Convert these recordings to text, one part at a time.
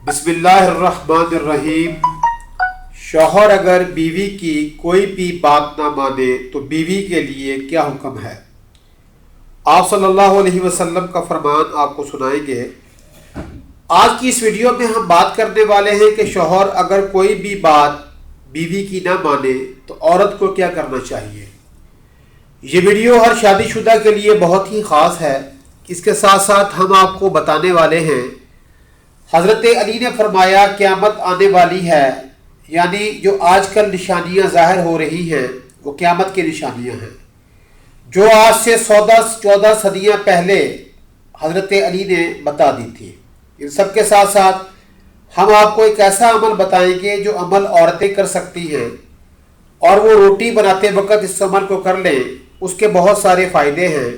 بسم اللہ الرحمن الرحیم۔ شوہر اگر بیوی کی کوئی بھی بات نہ مانے تو بیوی کے لیے کیا حکم ہے؟ آپ صلی اللہ علیہ وسلم کا فرمان آپ کو سنائیں گے۔ آج کی اس ویڈیو میں ہم بات کرنے والے ہیں کہ شوہر اگر کوئی بھی بات بیوی کی نہ مانے تو عورت کو کیا کرنا چاہیے۔ یہ ویڈیو ہر شادی شدہ کے لیے بہت ہی خاص ہے۔ اس کے ساتھ ساتھ ہم آپ کو بتانے والے ہیں، حضرت علی نے فرمایا قیامت آنے والی ہے، یعنی جو آج کل نشانیاں ظاہر ہو رہی ہیں وہ قیامت کی نشانیاں ہیں، جو آج سے 14 صدیاں پہلے حضرت علی نے بتا دی تھی۔ ان سب کے ساتھ ساتھ ہم آپ کو ایک ایسا عمل بتائیں گے جو عمل عورتیں کر سکتی ہیں، اور وہ روٹی بناتے وقت اس عمل کو کر لیں، اس کے بہت سارے فائدے ہیں۔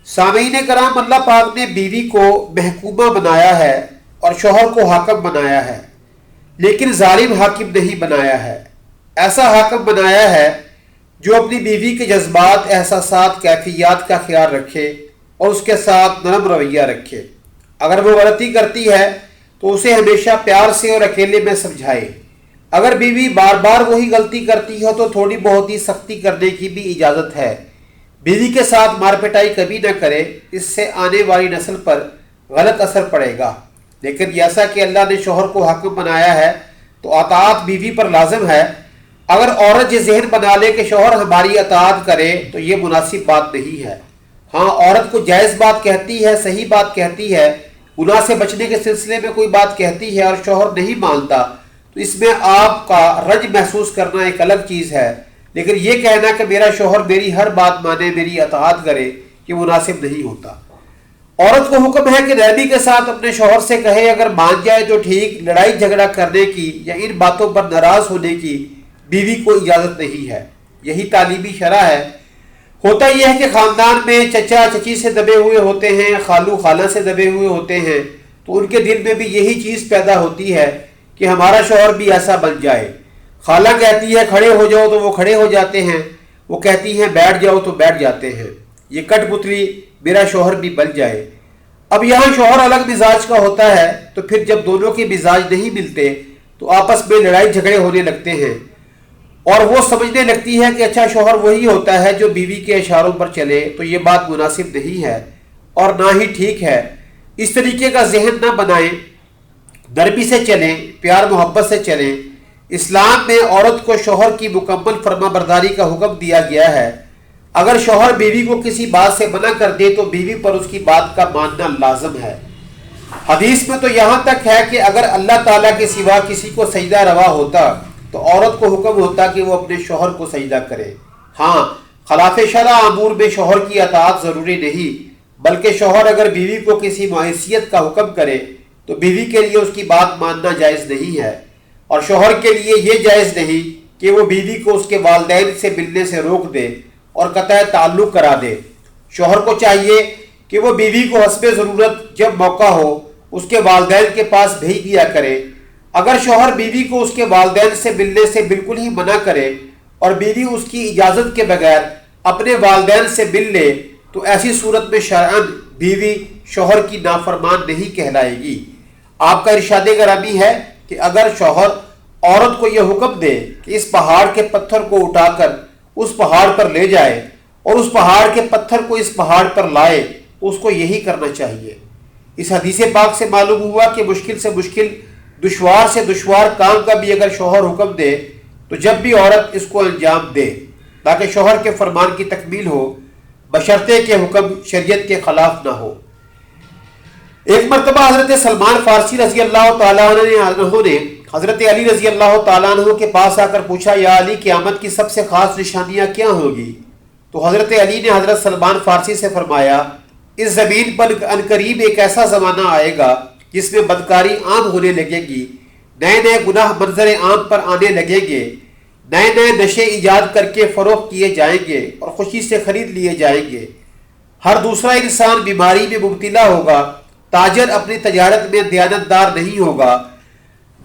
سامعین کرام، اللہ پاک نے بیوی کو محکومہ بنایا ہے اور شوہر کو حاکم بنایا ہے، لیکن ظالم حاکم نہیں بنایا ہے۔ ایسا حاکم بنایا ہے جو اپنی بیوی کے جذبات، احساسات، کیفیات کا خیال رکھے اور اس کے ساتھ نرم رویہ رکھے۔ اگر وہ غلطی کرتی ہے تو اسے ہمیشہ پیار سے اور اکیلے میں سمجھائے۔ اگر بیوی بار بار وہی غلطی کرتی ہو تو تھوڑی بہت ہی سختی کرنے کی بھی اجازت ہے۔ بیوی کے ساتھ مار پٹائی کبھی نہ کرے، اس سے آنے والی نسل پر غلط اثر پڑے گا۔ لیکن جیسا کہ اللہ نے شوہر کو حاکم بنایا ہے تو اطاعت بیوی پر لازم ہے۔ اگر عورت یہ ذہن بنا لے کہ شوہر ہماری اطاعت کرے تو یہ مناسب بات نہیں ہے۔ ہاں، عورت کو جائز بات کہتی ہے، صحیح بات کہتی ہے، گناہ سے بچنے کے سلسلے میں کوئی بات کہتی ہے اور شوہر نہیں مانتا تو اس میں آپ کا رنج محسوس کرنا ایک الگ چیز ہے، لیکن یہ کہنا کہ میرا شوہر میری ہر بات مانے، میری اطاعت کرے، یہ مناسب نہیں ہوتا۔ عورت کو حکم ہے کہ نرمی کے ساتھ اپنے شوہر سے کہے، اگر مان جائے تو ٹھیک، لڑائی جھگڑا کرنے کی یا ان باتوں پر ناراض ہونے کی بیوی کو اجازت نہیں ہے۔ یہی تعلیمی شرع ہے۔ ہوتا یہ ہے کہ خاندان میں چچا چچی سے دبے ہوئے ہوتے ہیں، خالو خالہ سے دبے ہوئے ہوتے ہیں، تو ان کے دل میں بھی یہی چیز پیدا ہوتی ہے کہ ہمارا شوہر بھی ایسا بن جائے۔ خالہ کہتی ہے کھڑے ہو جاؤ تو وہ کھڑے ہو جاتے ہیں، وہ کہتی ہیں بیٹھ جاؤ تو بیٹھ جاتے ہیں۔ یہ کٹ پتلی میرا شوہر بھی بن جائے۔ اب یہاں شوہر الگ مزاج کا ہوتا ہے تو پھر جب دونوں کے مزاج نہیں ملتے تو آپس میں لڑائی جھگڑے ہونے لگتے ہیں، اور وہ سمجھنے لگتی ہے کہ اچھا شوہر وہی ہوتا ہے جو بیوی کے اشاروں پر چلے، تو یہ بات مناسب نہیں ہے اور نہ ہی ٹھیک ہے۔ اس طریقے کا ذہن نہ بنائیں، نرمی سے چلیں، پیار محبت سے چلیں۔ اسلام میں عورت کو شوہر کی مکمل فرما برداری کا حکم دیا گیا ہے۔ اگر شوہر بیوی کو کسی بات سے منع کر دے تو بیوی پر اس کی بات کا ماننا لازم ہے۔ حدیث میں تو یہاں تک ہے کہ اگر اللہ تعالیٰ کے سوا کسی کو سجدہ روا ہوتا تو عورت کو حکم ہوتا کہ وہ اپنے شوہر کو سجدہ کرے۔ ہاں، خلاف شرع امور میں شوہر کی اطاعت ضروری نہیں، بلکہ شوہر اگر بیوی کو کسی معصیت کا حکم کرے تو بیوی کے لیے اس کی بات ماننا جائز نہیں ہے، اور شوہر کے لیے یہ جائز نہیں کہ وہ بیوی کو اس کے والدین سے ملنے سے روک دے اور قطع تعلق کرا دے۔ شوہر کو چاہیے کہ وہ بیوی کو حسب ضرورت جب موقع ہو اس کے والدین کے پاس بھیج دیا کرے۔ اگر شوہر بیوی کو اس کے والدین سے ملنے سے بالکل ہی منع کرے اور بیوی اس کی اجازت کے بغیر اپنے والدین سے مل لے تو ایسی صورت میں شرعاً بیوی شوہر کی نافرمان نہیں کہلائے گی۔ آپ کا ارشاد گرامی ہے کہ اگر شوہر عورت کو یہ حکم دے کہ اس پہاڑ کے پتھر کو اٹھا کر اس پہاڑ پر لے جائے اور اس پہاڑ کے پتھر کو اس پہاڑ پر لائے تو اس کو یہی کرنا چاہیے۔ اس حدیث پاک سے معلوم ہوا کہ مشکل سے مشکل، دشوار سے دشوار کام کا بھی اگر شوہر حکم دے تو جب بھی عورت اس کو انجام دے تاکہ شوہر کے فرمان کی تکمیل ہو، بشرطے کہ حکم شریعت کے خلاف نہ ہو۔ ایک مرتبہ حضرت سلمان فارسی رضی اللہ تعالیٰ عنہ نے حضرت علی رضی اللہ تعالیٰ عنہ کے پاس آ کر پوچھا، یا علی، قیامت کی سب سے خاص نشانیاں کیا ہوگی؟ تو حضرت علی نے حضرت سلمان فارسی سے فرمایا، اس زمین پر عنقریب ایک ایسا زمانہ آئے گا جس میں بدکاری عام ہونے لگے گی، نئے نئے گناہ منظر عام پر آنے لگیں گے، نئے نئے نشے ایجاد کر کے فروخت کیے جائیں گے اور خوشی سے خرید لیے جائیں گے، ہر دوسرا انسان بیماری میں مبتلا ہوگا، تاجر اپنی تجارت میں دیانتدار نہیں ہوگا،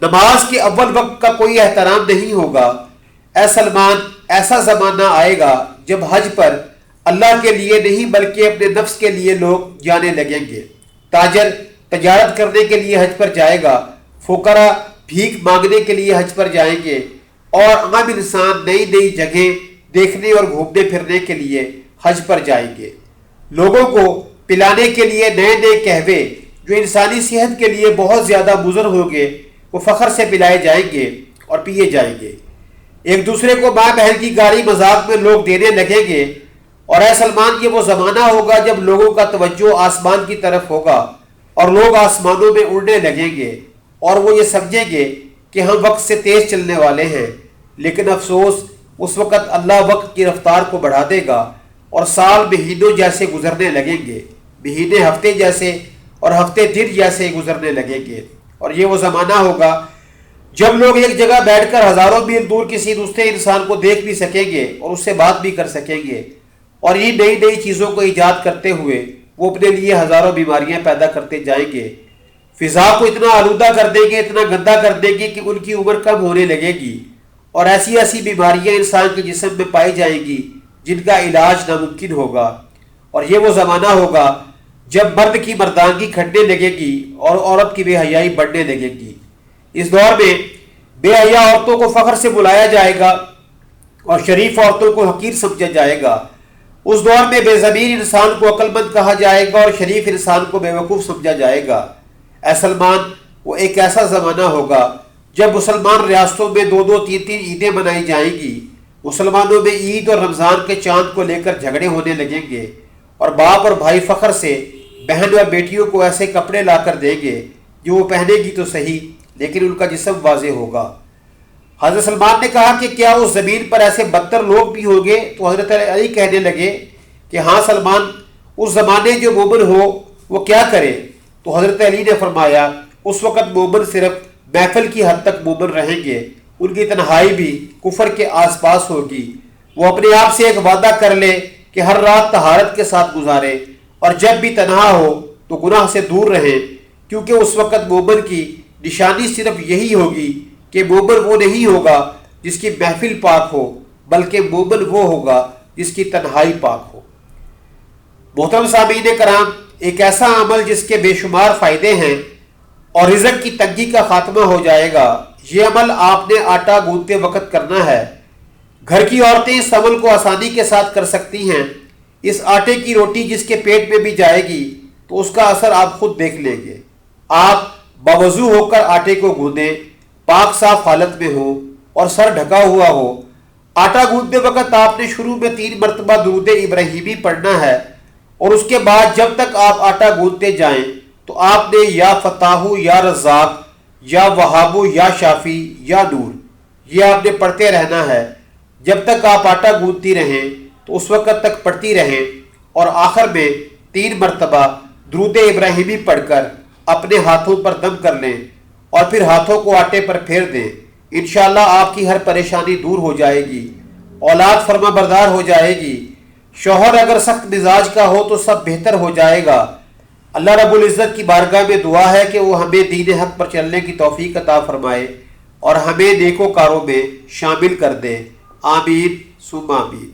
نماز کے اول وقت کا کوئی احترام نہیں ہوگا۔ اے سلمان، ایسا زمانہ آئے گا جب حج پر اللہ کے لیے نہیں بلکہ اپنے نفس کے لیے لوگ جانے لگیں گے، تاجر تجارت کرنے کے لیے حج پر جائے گا، فقراء بھیک مانگنے کے لیے حج پر جائیں گے، اور عام انسان نئی نئی جگہیں دیکھنے اور گھومنے پھرنے کے لیے حج پر جائیں گے۔ لوگوں کو پلانے کے لیے نئے نئے قہوے جو انسانی صحت کے لیے بہت زیادہ مضر ہوں گے وہ فخر سے پلائے جائیں گے اور پیے جائیں گے۔ ایک دوسرے کو ماں بہن کی گالی مذاق میں لوگ دینے لگیں گے، اور اے سلمان یہ وہ زمانہ ہوگا جب لوگوں کا توجہ آسمان کی طرف ہوگا اور لوگ آسمانوں میں اڑنے لگیں گے، اور وہ یہ سمجھیں گے کہ ہم وقت سے تیز چلنے والے ہیں، لیکن افسوس اس وقت اللہ وقت کی رفتار کو بڑھا دے گا اور سال مہینوں جیسے گزرنے لگیں گے، مہینے ہفتے جیسے اور ہفتے دن جیسے گزرنے لگیں گے۔ اور یہ وہ زمانہ ہوگا جب لوگ ایک جگہ بیٹھ کر ہزاروں میل دور کسی دوسرے انسان کو دیکھ بھی سکیں گے اور اس سے بات بھی کر سکیں گے، اور یہ نئی نئی چیزوں کو ایجاد کرتے ہوئے وہ اپنے لیے ہزاروں بیماریاں پیدا کرتے جائیں گے، فضا کو اتنا آلودہ کر دیں گے، اتنا گندا کر دیں گے کہ ان کی عمر کم ہونے لگے گی، اور ایسی ایسی بیماریاں انسان کے جسم میں پائی جائیں گی جن کا علاج ناممکن ہوگا۔ اور یہ وہ زمانہ ہوگا جب مرد کی مردانگی کھٹنے لگے گی اور عورت کی بے حیائی بڑھنے لگے گی۔ اس دور میں بے حیا عورتوں کو فخر سے بلایا جائے گا اور شریف عورتوں کو حقیر سمجھا جائے گا۔ اس دور میں بے ضمیر انسان کو عقل مند کہا جائے گا اور شریف انسان کو بے وقوف سمجھا جائے گا۔ اے سلمان، وہ ایک ایسا زمانہ ہوگا جب مسلمان ریاستوں میں دو دو تین تین عیدیں منائی جائیں گی، مسلمانوں میں عید اور رمضان کے چاند کو لے کر جھگڑے ہونے لگیں گے، اور باپ اور بھائی فخر سے بہن اور بیٹیوں کو ایسے کپڑے لا کر دیں گے جو وہ پہنے گی تو صحیح لیکن ان کا جسم واضح ہوگا۔ حضرت سلمان نے کہا کہ کیا اس زمین پر ایسے بدتر لوگ بھی ہوں گے؟ تو حضرت علی کہنے لگے کہ ہاں سلمان، اس زمانے جو مومن ہو وہ کیا کرے؟ تو حضرت علی نے فرمایا اس وقت مومن صرف محفل کی حد تک مومن رہیں گے، ان کی تنہائی بھی کفر کے آس پاس ہوگی۔ وہ اپنے آپ سے ایک وعدہ کر لے کہ ہر رات طہارت کے ساتھ گزارے، اور جب بھی تنہا ہو تو گناہ سے دور رہیں، کیونکہ اس وقت مومن کی نشانی صرف یہی ہوگی کہ مومن وہ نہیں ہوگا جس کی محفل پاک ہو، بلکہ مومن وہ ہوگا جس کی تنہائی پاک ہو۔ محترم سامعین کرام، ایک ایسا عمل جس کے بے شمار فائدے ہیں اور رزق کی تنگی کا خاتمہ ہو جائے گا، یہ عمل آپ نے آٹا گوندتے وقت کرنا ہے۔ گھر کی عورتیں اس عمل کو آسانی کے ساتھ کر سکتی ہیں۔ اس آٹے کی روٹی جس کے پیٹ میں بھی جائے گی تو اس کا اثر آپ خود دیکھ لیں گے۔ آپ باوضو ہو کر آٹے کو گوندیں، پاک صاف حالت میں ہو اور سر ڈھکا ہوا ہو۔ آٹا گوندتے وقت آپ نے شروع میں 3 مرتبہ درود ابراہیمی پڑھنا ہے، اور اس کے بعد جب تک آپ آٹا گوندتے جائیں تو آپ نے یا فتاح یا رزاق یا وہاب یا شافی یا نور یہ آپ نے پڑھتے رہنا ہے۔ جب تک آپ آٹا گوندتی رہیں تو اس وقت تک پڑھتی رہیں، اور آخر میں 3 مرتبہ درود ابراہیمی پڑھ کر اپنے ہاتھوں پر دم کر لیں اور پھر ہاتھوں کو آٹے پر پھیر دیں۔ انشاءاللہ آپ کی ہر پریشانی دور ہو جائے گی، اولاد فرما بردار ہو جائے گی، شوہر اگر سخت مزاج کا ہو تو سب بہتر ہو جائے گا۔ اللہ رب العزت کی بارگاہ میں دعا ہے کہ وہ ہمیں دین حق پر چلنے کی توفیق عطا فرمائے اور ہمیں نیکوکاروں میں شامل کر دے۔ آمین ثم آمین۔